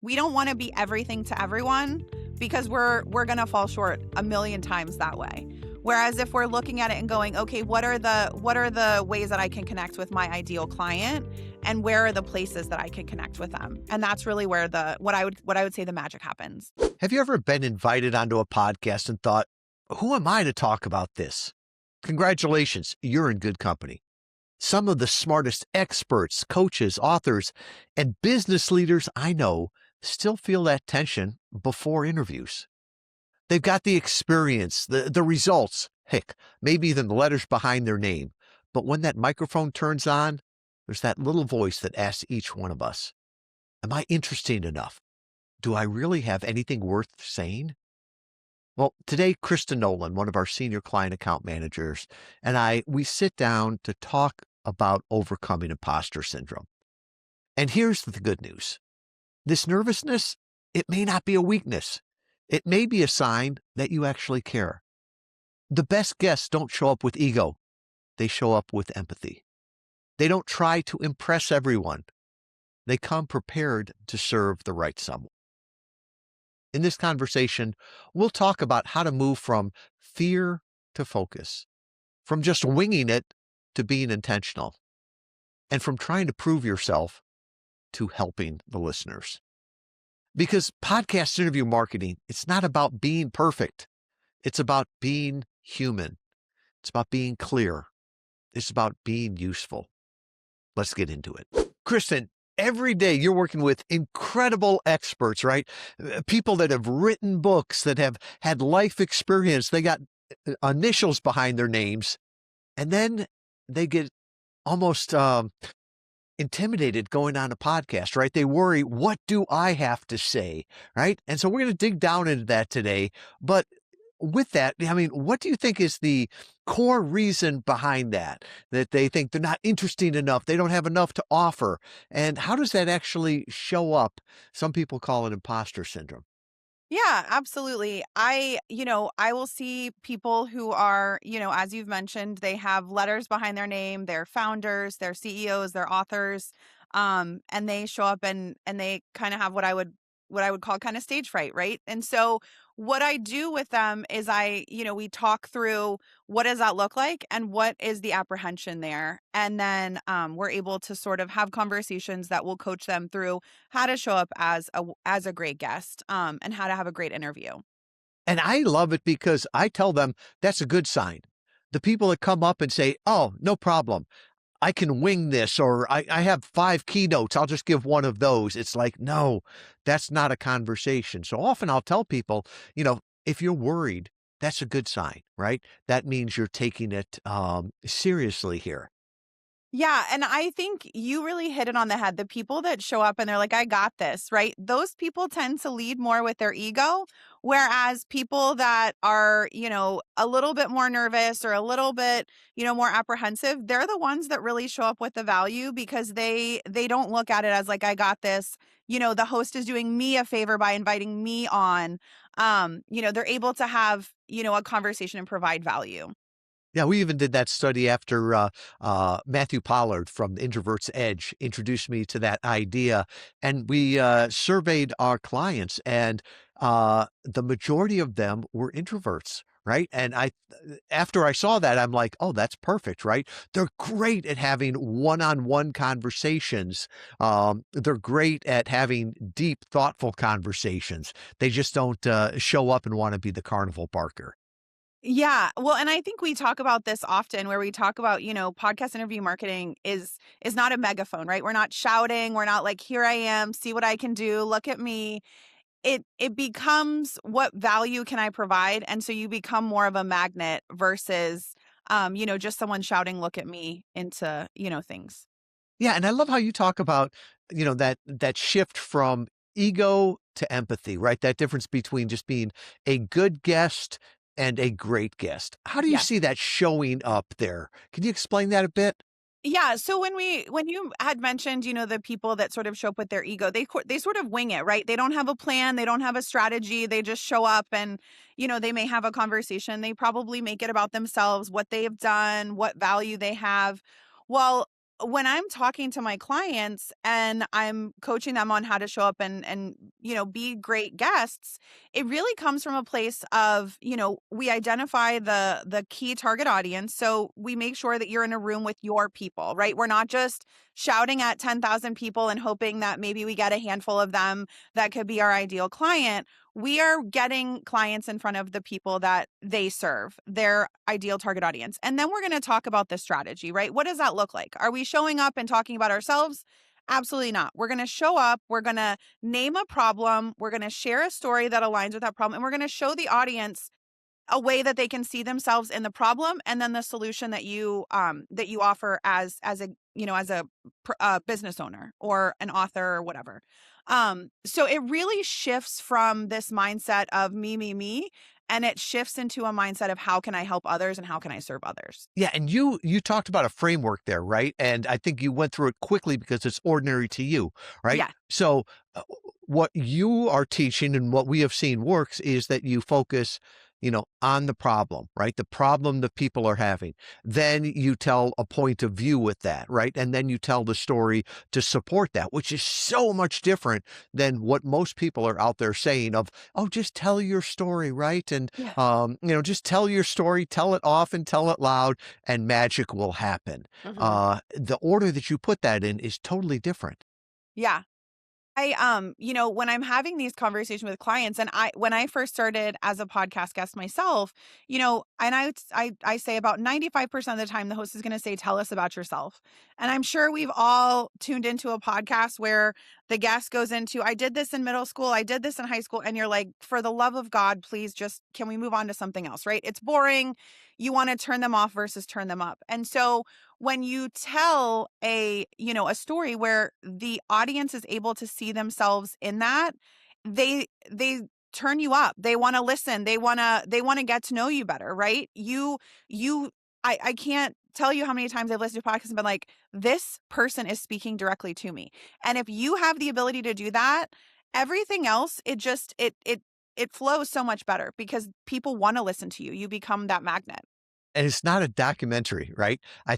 we don't want to be everything to everyone because we're going to fall short a million times that way. Whereas if we're looking at it and going, okay, what are the ways that I can connect with my ideal client, and where are the places that I can connect with them? And that's really where what I would say the magic happens. Have you ever been invited onto a podcast and thought, who am I to talk about this? Congratulations, you're in good company. Some of the smartest experts, coaches, authors, and business leaders I know still feel that tension before interviews. They've got the experience, the results, heck, maybe even the letters behind their name. But when that microphone turns on, there's that little voice that asks each one of us, am I interesting enough? Do I really have anything worth saying? Well, today, Kristen Nolan, one of our senior client account managers, and we sit down to talk about overcoming imposter syndrome. And here's the good news. This nervousness, it may not be a weakness. It may be a sign that you actually care. The best guests don't show up with ego. They show up with empathy. They don't try to impress everyone. They come prepared to serve the right someone. In this conversation, we'll talk about how to move from fear to focus, from just winging it to being intentional, and from trying to prove yourself to helping the listeners. Because podcast interview marketing, it's not about being perfect. It's about being human. It's about being clear. It's about being useful. Let's get into it. Kristen, every day you're working with incredible experts, right? People that have written books, that have had life experience. They got initials behind their names. And then they get almost intimidated going on a podcast, right? They worry, what do I have to say, right? And so we're going to dig down into that today. But with that, I mean, what do you think is the core reason behind that they think they're not interesting enough, they don't have enough to offer? And how does that actually show up? Some people call it imposter syndrome. Yeah, absolutely. I will see people who are, as you've mentioned, they have letters behind their name, they're founders, they're CEOs, they're authors, and they show up and they kind of have what I would call kind of stage fright, right? And so what I do with them is we talk through what does that look like and what is the apprehension there. And then we're able to sort of have conversations that will coach them through how to show up as a great guest, and how to have a great interview. And I love it because I tell them that's a good sign. The people that come up and say, oh, no problem, I can wing this, or I have 5 keynotes, I'll just give one of those. It's like, no, that's not a conversation. So often I'll tell people, if you're worried, that's a good sign, right? That means you're taking it seriously here. Yeah, and I think you really hit it on the head. The people that show up and they're like, I got this, right? Those people tend to lead more with their ego, whereas people that are, a little bit more nervous or a little bit, more apprehensive, they're the ones that really show up with the value because they don't look at it as like, I got this. The host is doing me a favor by inviting me on. They're able to have, a conversation and provide value. Yeah, we even did that study after Matthew Pollard from The Introvert's Edge introduced me to that idea. And we surveyed our clients, and the majority of them were introverts. Right. And after I saw that, I'm like, oh, that's perfect. Right. They're great at having one-on-one conversations. They're great at having deep, thoughtful conversations. They just don't show up and want to be the carnival barker. Yeah. Well, and I think we talk about this often where we talk about, podcast interview marketing is not a megaphone, right? We're not shouting, we're not like, here I am, see what I can do, look at me. It becomes what value can I provide? And so you become more of a magnet versus just someone shouting, look at me into, things. Yeah, and I love how you talk about, that shift from ego to empathy, right? That difference between just being a good guest and a great guest. How do you Yeah. see that showing up there? Can you explain that a bit? Yeah. So when you had mentioned, the people that sort of show up with their ego, they sort of wing it, right? They don't have a plan, they don't have a strategy, they just show up and, they may have a conversation. They probably make it about themselves, what they have done, what value they have. Well, when I'm talking to my clients and I'm coaching them on how to show up and be great guests, it really comes from a place of, we identify the key target audience. So we make sure that you're in a room with your people, right? We're not just shouting at 10,000 people and hoping that maybe we get a handful of them that could be our ideal client. We are getting clients in front of the people that they serve, their ideal target audience. And then we're going to talk about the strategy, right? What does that look like? Are we showing up and talking about ourselves? Absolutely not. We're going to show up, we're going to name a problem, we're going to share a story that aligns with that problem, and we're going to show the audience a way that they can see themselves in the problem and then the solution that you offer as a business owner or an author or whatever. So it really shifts from this mindset of me, and it shifts into a mindset of how can I help others and how can I serve others. Yeah, and you talked about a framework there, right? And I think you went through it quickly because it's ordinary to you, right? Yeah. So uh, what you are teaching and what we have seen works is that you focus, on the problem, right? The problem that people are having. Then you tell a point of view with that, right? And then you tell the story to support that, which is so much different than what most people are out there saying of, oh, just tell your story, right? And Yeah. just tell your story, tell it often, tell it loud, and magic will happen. Hmm. The order that you put that in is totally different. Yeah. When I'm having these conversations with clients, and when I first started as a podcast guest myself, and I say about 95% of the time the host is going to say, "Tell us about yourself." And I'm sure we've all tuned into a podcast where the guest goes into, "I did this in middle school, I did this in high school," and you're like, "For the love of God, please just can we move on to something else?" Right? It's boring. You want to turn them off versus turn them up. And so when you tell a story where the audience is able to see themselves in that, they turn you up. They want to listen. They want to get to know you better, right? I can't tell you how many times I've listened to podcasts and been like, this person is speaking directly to me. And if you have the ability to do that, everything else, it flows so much better because people want to listen to you. You become that magnet. And it's not a documentary, right? I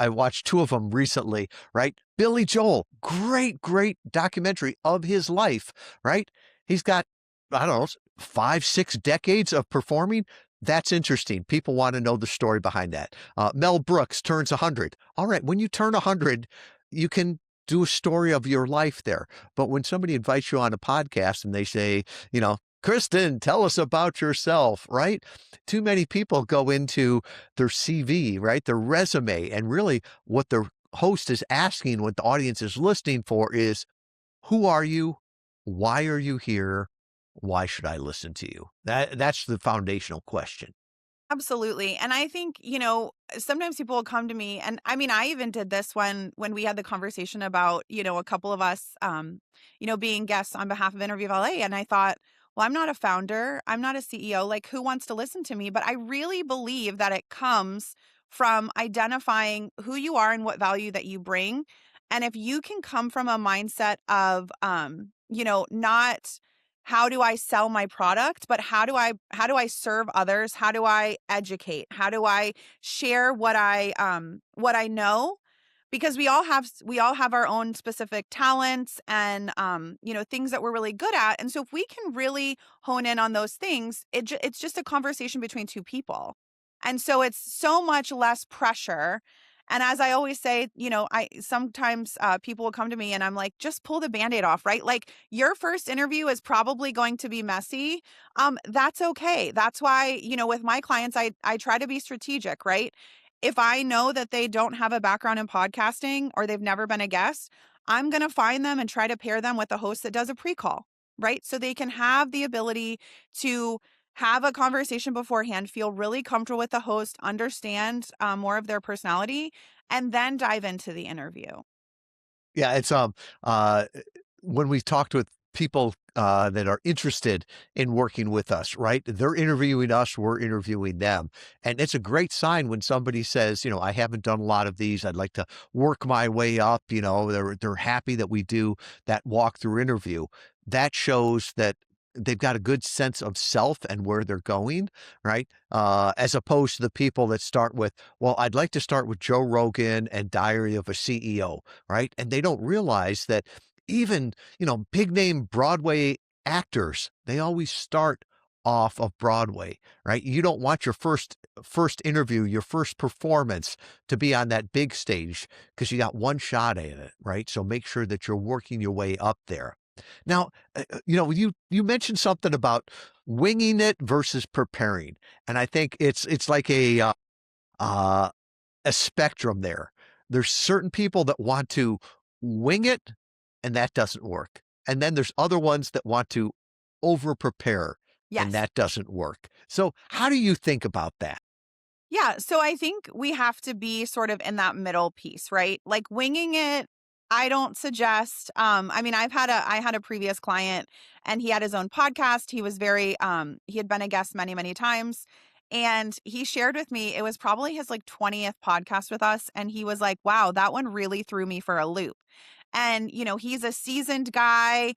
watched two of them recently, right? Billy Joel, great, great documentary of his life, right? He's got, I don't know, 5, 6 decades of performing. That's interesting. People want to know the story behind that. Mel Brooks turns 100. All right, when you turn 100, you can do a story of your life there. But when somebody invites you on a podcast and they say, Kristen, tell us about yourself, right? Too many people go into their CV, right? Their resume. And really what the host is asking, what the audience is listening for is, who are you? Why are you here? Why should I listen to you? That's the foundational question. Absolutely. And I think, sometimes people will come to me, and I mean, I even did this when we had the conversation about, a couple of us being guests on behalf of Interview Valet. And I thought, well, I'm not a founder, I'm not a CEO, like who wants to listen to me? But I really believe that it comes from identifying who you are and what value that you bring. And if you can come from a mindset of not how do I sell my product, but how do I serve others? How do I educate? How do I share what I know? Because we all have our own specific talents and things that we're really good at. And so if we can really hone in on those things, it's just a conversation between two people. And so it's so much less pressure. And as I always say, I sometimes people will come to me and I'm like, just pull the Band-Aid off, right? Like your first interview is probably going to be messy. That's okay. That's why, with my clients, I try to be strategic, right? If I know that they don't have a background in podcasting or they've never been a guest, I'm going to find them and try to pair them with a host that does a pre-call, right? So they can have the ability to have a conversation beforehand, feel really comfortable with the host, understand more of their personality, and then dive into the interview. Yeah, it's uh when we talked with people that are interested in working with us, right? They're interviewing us, we're interviewing them. And it's a great sign when somebody says, I haven't done a lot of these. I'd like to work my way up. They're happy that we do that walkthrough interview. That shows that they've got a good sense of self and where they're going, right? As opposed to the people that start with, well, I'd like to start with Joe Rogan and Diary of a CEO, right? And they don't realize that even, big name Broadway actors, they always start off of Broadway, right? You don't want your first interview, your first performance to be on that big stage because you got one shot at it, right? So make sure that you're working your way up there. Now, you mentioned something about winging it versus preparing, and I think it's like uh, a spectrum there. There's certain people that want to wing it, and that doesn't work, and then there's other ones that want to over prepare, and Yes. that doesn't work. So, how do you think about that? Yeah, so I think we have to be sort of in that middle piece, right? Like winging it, I don't suggest. I mean, I had a previous client and he had his own podcast. He was very he had been a guest many, many times. And he shared with me, it was probably his like 20th podcast with us. And he was like, wow, that one really threw me for a loop. And, he's a seasoned guy,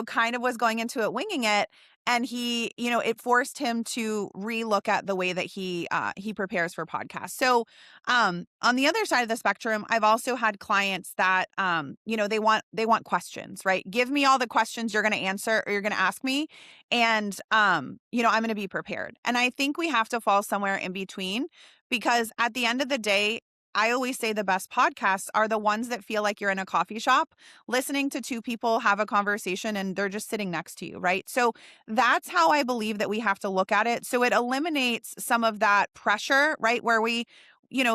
kind of was going into it winging it. And he, it forced him to relook at the way that he prepares for podcasts. So, on the other side of the spectrum, I've also had clients that, they want questions, right? Give me all the questions you're going to answer or you're going to ask me, and I'm going to be prepared. And I think we have to fall somewhere in between because at the end of the day, I always say the best podcasts are the ones that feel like you're in a coffee shop listening to two people have a conversation and they're just sitting next to you, right? So that's how I believe that we have to look at it. So it eliminates some of that pressure, right? Where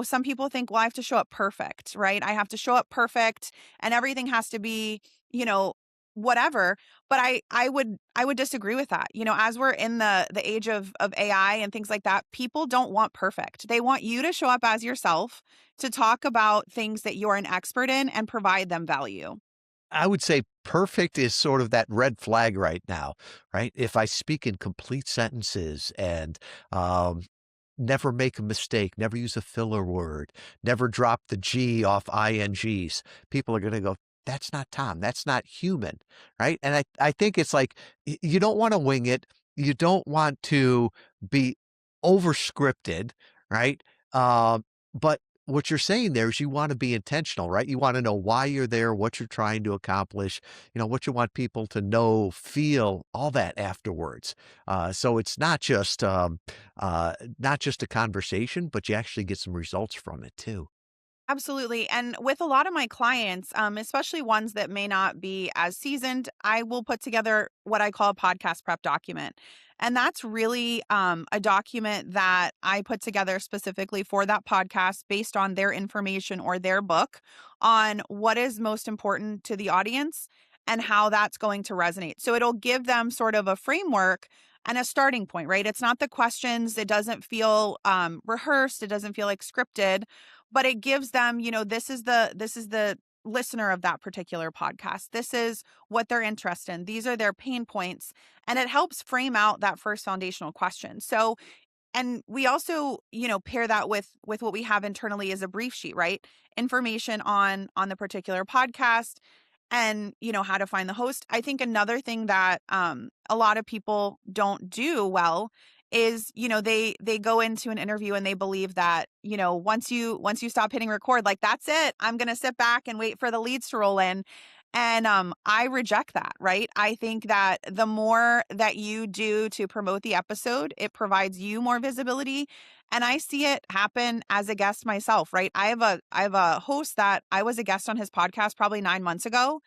some people think, well, I have to show up perfect, right? I have to show up perfect and everything has to be, whatever. But I would disagree with that. As we're in the age of AI and things like that, people don't want perfect. They want you to show up as yourself, to talk about things that you're an expert in and provide them value. I would say perfect is sort of that red flag right now, right? If I speak in complete sentences and um, never make a mistake, never use a filler word, never drop the G off INGs, people are going to go, that's not Tom. That's not human, right? And I think it's like you don't want to wing it. You don't want to be over scripted, right? But what you're saying there is you want to be intentional, right? You want to know why you're there, what you're trying to accomplish, what you want people to know, feel, all that afterwards. So it's not just a conversation, but you actually get some results from it too. Absolutely. And with a lot of my clients, especially ones that may not be as seasoned, I will put together what I call a podcast prep document. And that's really a document that I put together specifically for that podcast based on their information or their book on what is most important to the audience and how that's going to resonate. So it'll give them sort of a framework and a starting point, right? It's not the questions. It doesn't feel rehearsed. It doesn't feel like scripted, but it gives them, this is the listener of that particular podcast. This is what they're interested in. These are their pain points, and it helps frame out that first foundational question. So, and we also, pair that with what we have internally as a brief sheet, right? Information on the particular podcast and, how to find the host. I think another thing that a lot of people don't do well is, they go into an interview and they believe that, once you stop hitting record, like that's it. I'm going to sit back and wait for the leads to roll in. And I reject that, right? I think that the more that you do to promote the episode, it provides you more visibility. And I see it happen as a guest myself, right? I have a host that I was a guest on his podcast probably 9 months ago.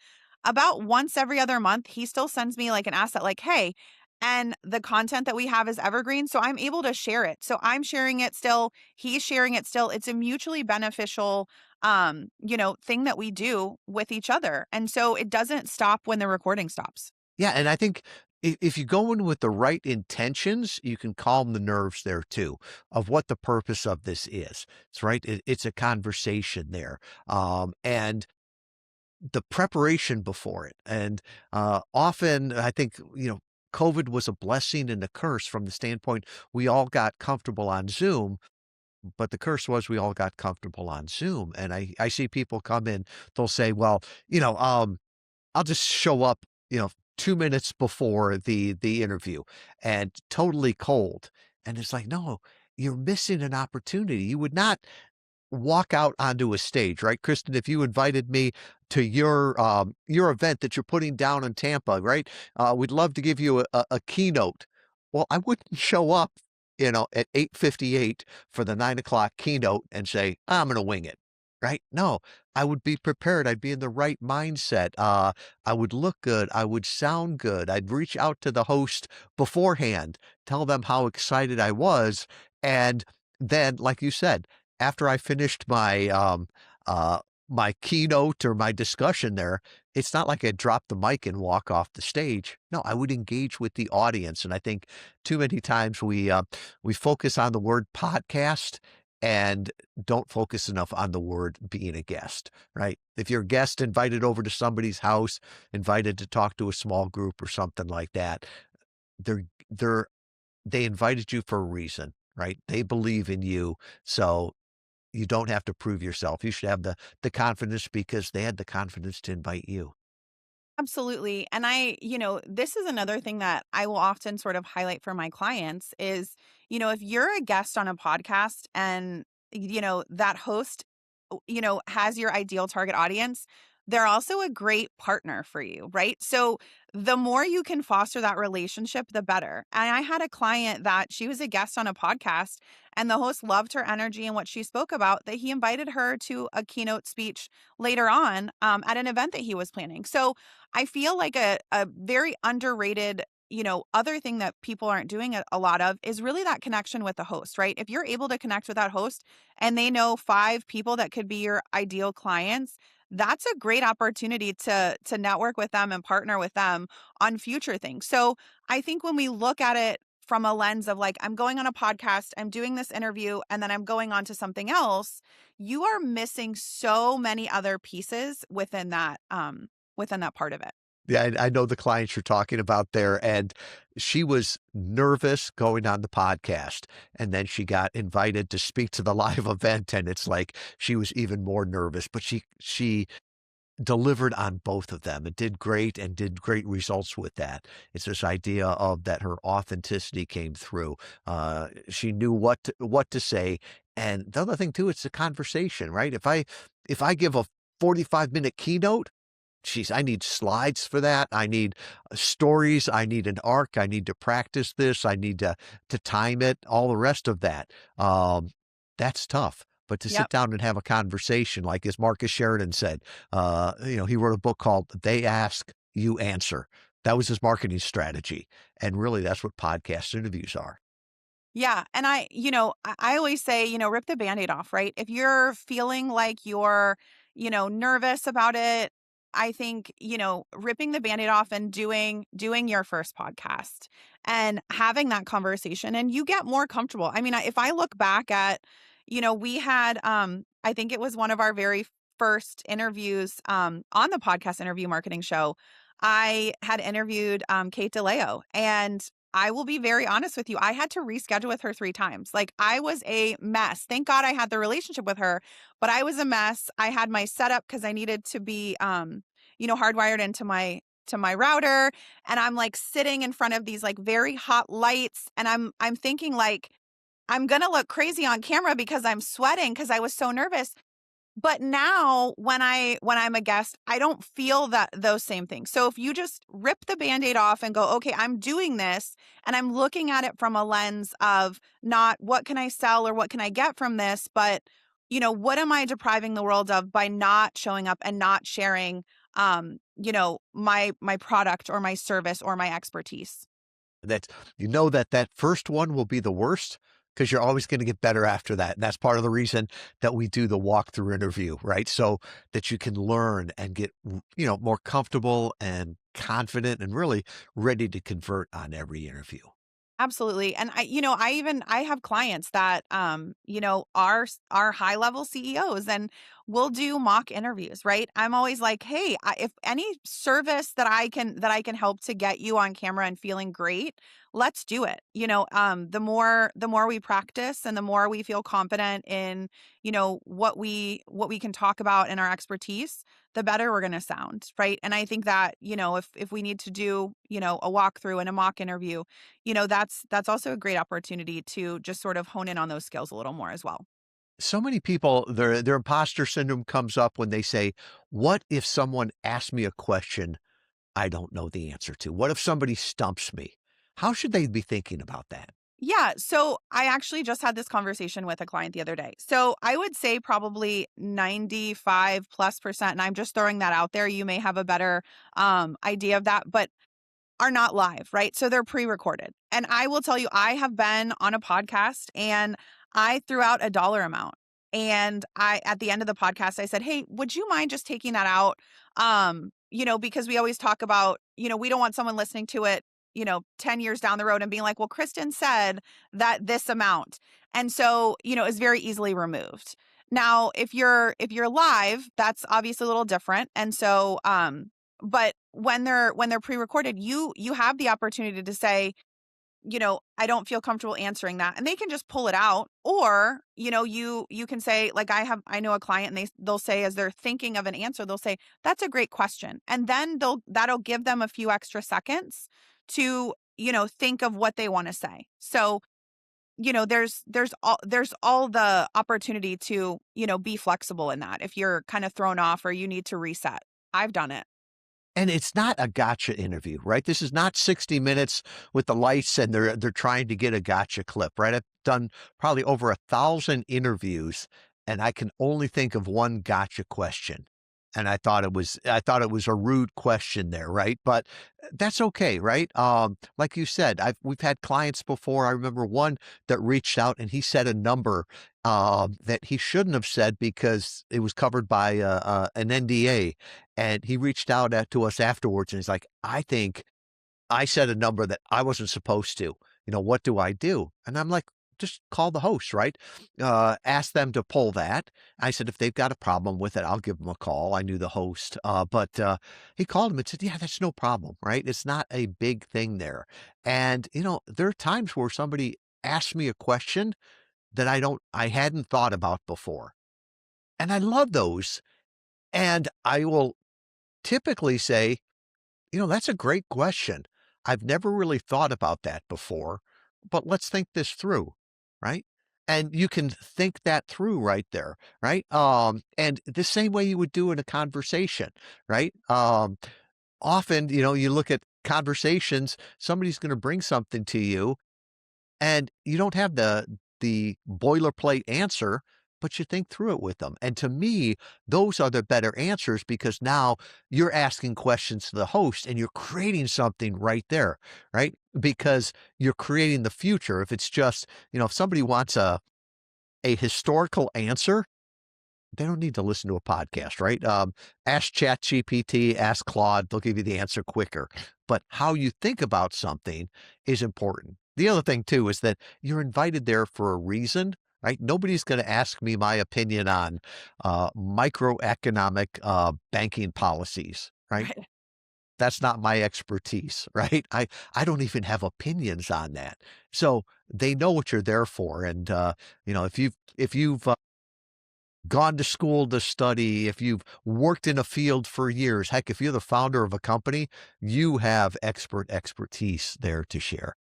About once every other month, he still sends me like an asset, like, hey, and the content that we have is evergreen. So I'm able to share it. So I'm sharing it still. He's sharing it still. It's a mutually beneficial thing that we do with each other. And so it doesn't stop when the recording stops. Yeah, and I think if you go in with the right intentions, you can calm the nerves there too of what the purpose of this is. It's right. It's a conversation there, and the preparation before it. And often, I think COVID was a blessing and a curse from the standpoint we all got comfortable on Zoom, but the curse was we all got comfortable on Zoom. And I see people come in, they'll say, well, I'll just show up, 2 minutes before the interview and totally cold. And it's like, no, you're missing an opportunity. You would not walk out onto a stage, right? Kristen, if you invited me to your event that you're putting down in Tampa, right? We'd love to give you a keynote. Well, I wouldn't show up, at 8:58 for the 9 o'clock keynote and say, I'm going to wing it, right? No, I would be prepared. I'd be in the right mindset. I would look good. I would sound good. I'd reach out to the host beforehand, tell them how excited I was. And then, like you said, after I finished uh, my keynote or my discussion there, it's not like I'd drop the mic and walk off the stage. No, I would engage with the audience, and I think too many times we focus on the word podcast and don't focus enough on the word being a guest, right? If you're a guest invited over to somebody's house, invited to talk to a small group or something like that, they're they're they invited you for a reason, right? They believe in you, so you don't have to prove yourself. You should have the confidence because they had the confidence to invite you. Absolutely. And this is another thing that I will often sort of highlight for my clients is, if you're a guest on a podcast and, that host, has your ideal target audience, they're also a great partner for you, right? So the more you can foster that relationship, the better. And I had a client that she was a guest on a podcast and the host loved her energy and what she spoke about that he invited her to a keynote speech later on at an event that he was planning. So I feel like a very underrated, other thing that people aren't doing a lot of is really that connection with the host, right? If you're able to connect with that host and they know 5 people that could be your ideal clients, that's a great opportunity to network with them and partner with them on future things. So, I think when we look at it from a lens of like, I'm going on a podcast, I'm doing this interview, and then I'm going on to something else, you are missing so many other pieces within that part of it. Yeah, I know the clients you're talking about there, and she was nervous going on the podcast, and then she got invited to speak to the live event, and it's like she was even more nervous, but she delivered on both of them and did great and did great results with that. It's this idea of that her authenticity came through. She knew what to say. And the other thing too, it's a conversation, right? If I give a 45-minute keynote, geez, I need slides for that. I need stories. I need an arc. I need to practice this. I need to time it. All the rest of that. That's tough. But to sit Yep. down and have a conversation, like as Marcus Sheridan said, he wrote a book called "They Ask, You Answer." That was his marketing strategy, and really, that's what podcast interviews are. Yeah, and I always say, rip the Band-Aid off, right? If you're feeling like you're, nervous about it, I think, ripping the Band-Aid off and doing your first podcast and having that conversation and you get more comfortable. I mean, if I look back at, we had I think it was one of our very first interviews on the podcast interview marketing show. I had interviewed Kate DeLeo and I will be very honest with you. I had to reschedule with her 3 times. Like, I was a mess. Thank God I had the relationship with her, but I was a mess. I had my setup because I needed to be, hardwired into my router, and I'm, like, sitting in front of these, like, very hot lights, and I'm thinking, like, I'm gonna look crazy on camera because I'm sweating because I was so nervous. But now when I'm a guest, I don't feel that those same things. So if you just rip the Band-Aid off and go, "Okay, I'm doing this and I'm looking at it from a lens of not what can I sell or what can I get from this, but what am I depriving the world of by not showing up and not sharing my product or my service or my expertise." That that first one will be the worst because you're always gonna get better after that, and that's part of the reason that we do the walkthrough interview, right? So that you can learn and get, more comfortable and confident and really ready to convert on every interview. Absolutely. And I have clients that are high level CEOs and we'll do mock interviews, right? I'm always like, "Hey, if any service that I can help to get you on camera and feeling great, let's do it." The more we practice and the more we feel confident in, what we can talk about in our expertise, the better we're going to sound, right? And I think that, if we need to do, a walkthrough and a mock interview, that's also a great opportunity to just sort of hone in on those skills a little more as well. So many people, their imposter syndrome comes up when they say, "What if someone asks me a question I don't know the answer to? What if somebody stumps me?" How should they be thinking about that? Yeah. So I actually just had this conversation with a client the other day. So I would say probably 95 plus percent, and I'm just throwing that out there. You may have a better idea of that, but are not live, right? So they're pre-recorded. And I will tell you, I have been on a podcast and I threw out a dollar amount. And at the end of the podcast, I said, "Hey, would you mind just taking that out?" Because we always talk about, we don't want someone listening to it, 10 years down the road and being like, "Well, Kristen said that this amount." And so, it's very easily removed. Now, if you're live, that's obviously a little different. And so, but when they're pre-recorded, you have the opportunity to say, "I don't feel comfortable answering that." And they can just pull it out. Or, you can say, like, I know a client, and they'll say, as they're thinking of an answer, they'll say, "That's a great question." And then that'll give them a few extra seconds to, think of what they want to say. So, there's all the opportunity to, be flexible in that if you're kind of thrown off or you need to reset. I've done it. And it's not a gotcha interview, right? This is not 60 minutes with the lights and they're trying to get a gotcha clip, right? I've done probably over 1,000 interviews and I can only think of one gotcha question. And I thought it was a rude question there, right? But that's okay, right? Like you said, we've had clients before. I remember one that reached out and he said a number that he shouldn't have said because it was covered by an NDA. And he reached out to us afterwards and he's like, "I think I said a number that I wasn't supposed to. What do I do?" And I'm like, "Just call the host, right? Ask them to pull that." I said, "If they've got a problem with it, I'll give them a call." I knew the host. But he called him and said, "Yeah, that's no problem, right? It's not a big thing there." And, there are times where somebody asks me a question that I hadn't thought about before. And I love those. And I will typically say, "That's a great question. I've never really thought about that before, but let's think this through." Right? And you can think that through right there, right? And the same way you would do in a conversation, right? Often, you look at conversations, somebody's going to bring something to you and you don't have the boilerplate answer, but you think through it with them. And to me, those are the better answers because now you're asking questions to the host and you're creating something right there, right? Because you're creating the future. If it's just, if somebody wants a historical answer, they don't need to listen to a podcast, right? Ask ChatGPT, ask Claude, they'll give you the answer quicker. But how you think about something is important. The other thing too is that you're invited there for a reason, right? Nobody's going to ask me my opinion on microeconomic banking policies, right? Right. That's not my expertise, right? I don't even have opinions on that. So they know what you're there for, and if you've gone to school to study, if you've worked in a field for years, heck, if you're the founder of a company, you have expertise there to share.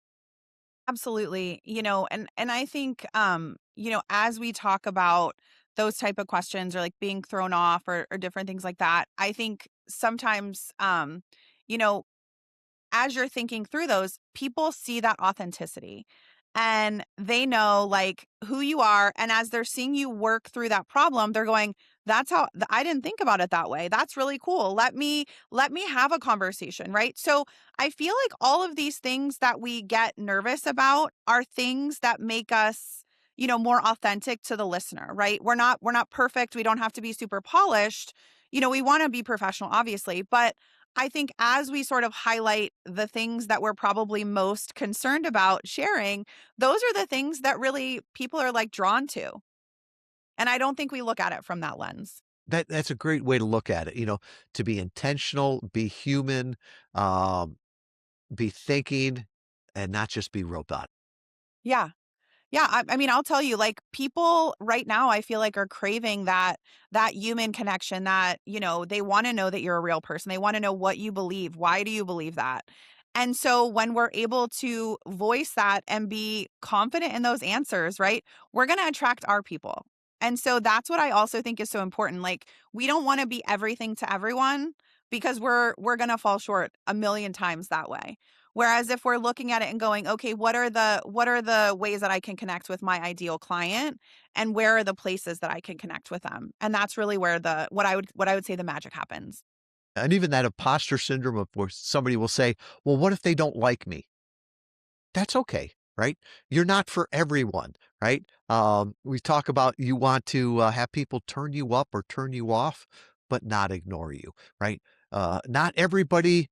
Absolutely. And I think, as we talk about those type of questions, or like being thrown off, or different things like that, I think sometimes, you know, as you're thinking through those, people see that authenticity and they know, like, who you are. And as they're seeing you work through that problem, they're going, "That's how I didn't think about it that way. That's really cool. Let me have a conversation." Right. So I feel like all of these things that we get nervous about are things that make us, more authentic to the listener, right? We're not perfect. We don't have to be super polished. We want to be professional, obviously, but I think as we sort of highlight the things that we're probably most concerned about sharing, those are the things that really people are like drawn to. And I don't think we look at it from that lens. That's a great way to look at it, to be intentional, be human, um, be thinking, and not just be robotic. Yeah. Yeah, I mean, I'll tell you, like, people right now, I feel like are craving that human connection that, they wanna know that you're a real person. They wanna know what you believe. Why do you believe that? And so when we're able to voice that and be confident in those answers, right, we're gonna attract our people. And so that's what I also think is so important. Like, we don't wanna be everything to everyone because we're gonna fall short a million times that way. Whereas if we're looking at it and going, okay, what are the ways that I can connect with my ideal client and where are the places that I can connect with them? And that's really where the what I would say the magic happens. And even that imposter syndrome of where somebody will say, well, what if they don't like me? That's okay, right? You're not for everyone, right? We talk about you want to have people turn you up or turn you off, but not ignore you, right? Not everybody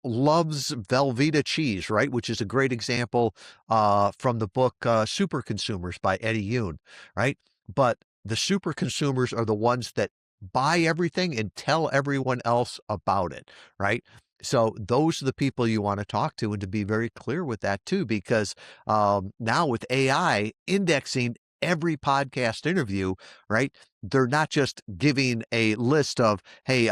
loves Velveeta cheese, right? Which is a great example from the book Super Consumers by Eddie Yoon, right? But the super consumers are the ones that buy everything and tell everyone else about it, right? So those are the people you want to talk to, and to be very clear with that too, because now with AI indexing every podcast interview, right? They're not just giving a list of, hey,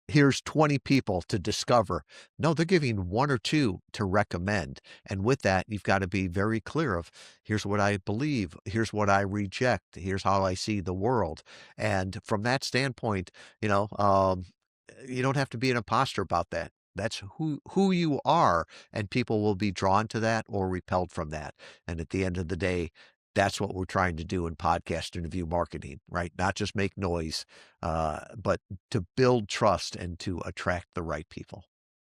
here's 20 people to discover. No, they're giving one or two to recommend. And with that, you've got to be very clear of here's what I believe, here's what I reject, here's how I see the world. And from that standpoint, you don't have to be an imposter about that. That's who you are, and people will be drawn to that or repelled from that. And at the end of the day, that's what we're trying to do in podcast interview marketing, right? Not just make noise, but to build trust and to attract the right people.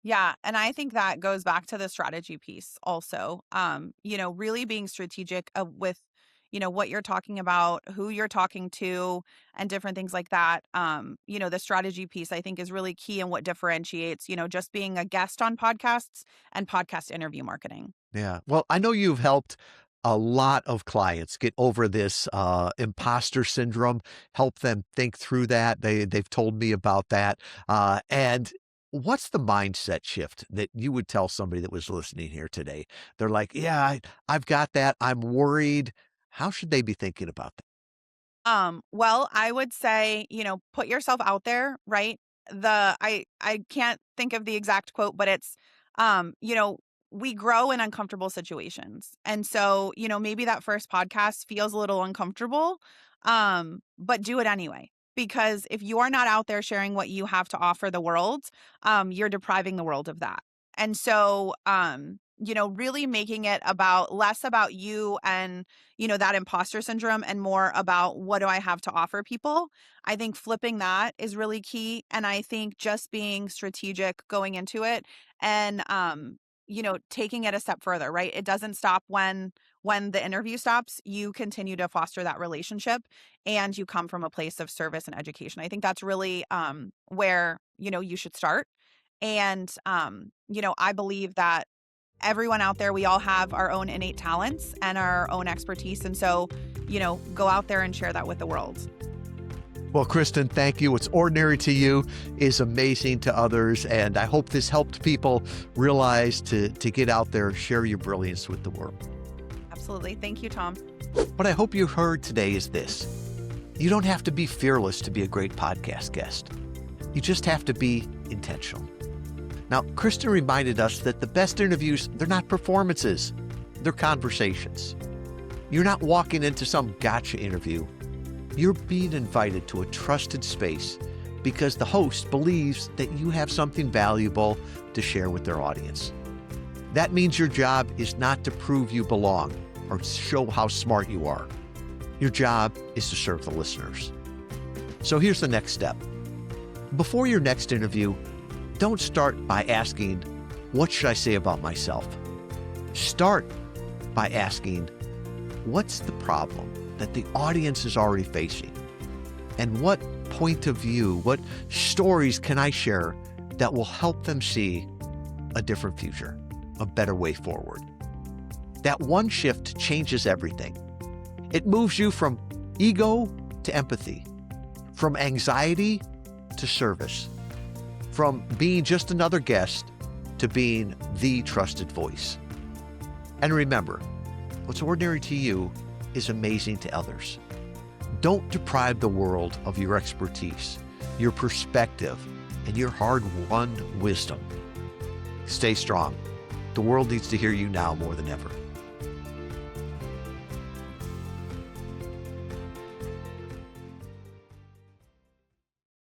Yeah, and I think that goes back to the strategy piece also. Really being strategic with, what you're talking about, who you're talking to, and different things like that. The strategy piece I think is really key in what differentiates, just being a guest on podcasts and podcast interview marketing. Yeah. Well, I know you've helped a lot of clients get over this imposter syndrome, help them think through that. They've told me about that. And what's the mindset shift that you would tell somebody that was listening here today? They're like, yeah, I've got that. I'm worried. How should they be thinking about that? Well, I would say, put yourself out there, right? I can't think of the exact quote, but it's um, you know, we grow in uncomfortable situations. And so, maybe that first podcast feels a little uncomfortable, but do it anyway. Because if you are not out there sharing what you have to offer the world, you're depriving the world of that. And so, really making it about less about you and that imposter syndrome and more about what do I have to offer people. I think flipping that is really key. And I think just being strategic going into it and, taking it a step further, right? It doesn't stop when the interview stops. You continue to foster that relationship and you come from a place of service and education. I think that's really where, you should start. And, I believe that everyone out there, we all have our own innate talents and our own expertise. And so, go out there and share that with the world. Well, Kristen, thank you. What's ordinary to you is amazing to others. And I hope this helped people realize to get out there, share your brilliance with the world. Absolutely. Thank you, Tom. What I hope you heard today is this: you don't have to be fearless to be a great podcast guest. You just have to be intentional. Now, Kristen reminded us that the best interviews, they're not performances, they're conversations. You're not walking into some gotcha interview. You're being invited to a trusted space because the host believes that you have something valuable to share with their audience. That means your job is not to prove you belong or show how smart you are. Your job is to serve the listeners. So here's the next step. Before your next interview, don't start by asking, what should I say about myself? Start by asking, what's the problem that the audience is already facing? And what point of view, what stories can I share that will help them see a different future, a better way forward? That one shift changes everything. It moves you from ego to empathy, from anxiety to service, from being just another guest to being the trusted voice. And remember, What's ordinary to you is amazing to others. Don't deprive the world of your expertise, your perspective, and your hard-won wisdom. Stay strong. The world needs to hear you now more than ever.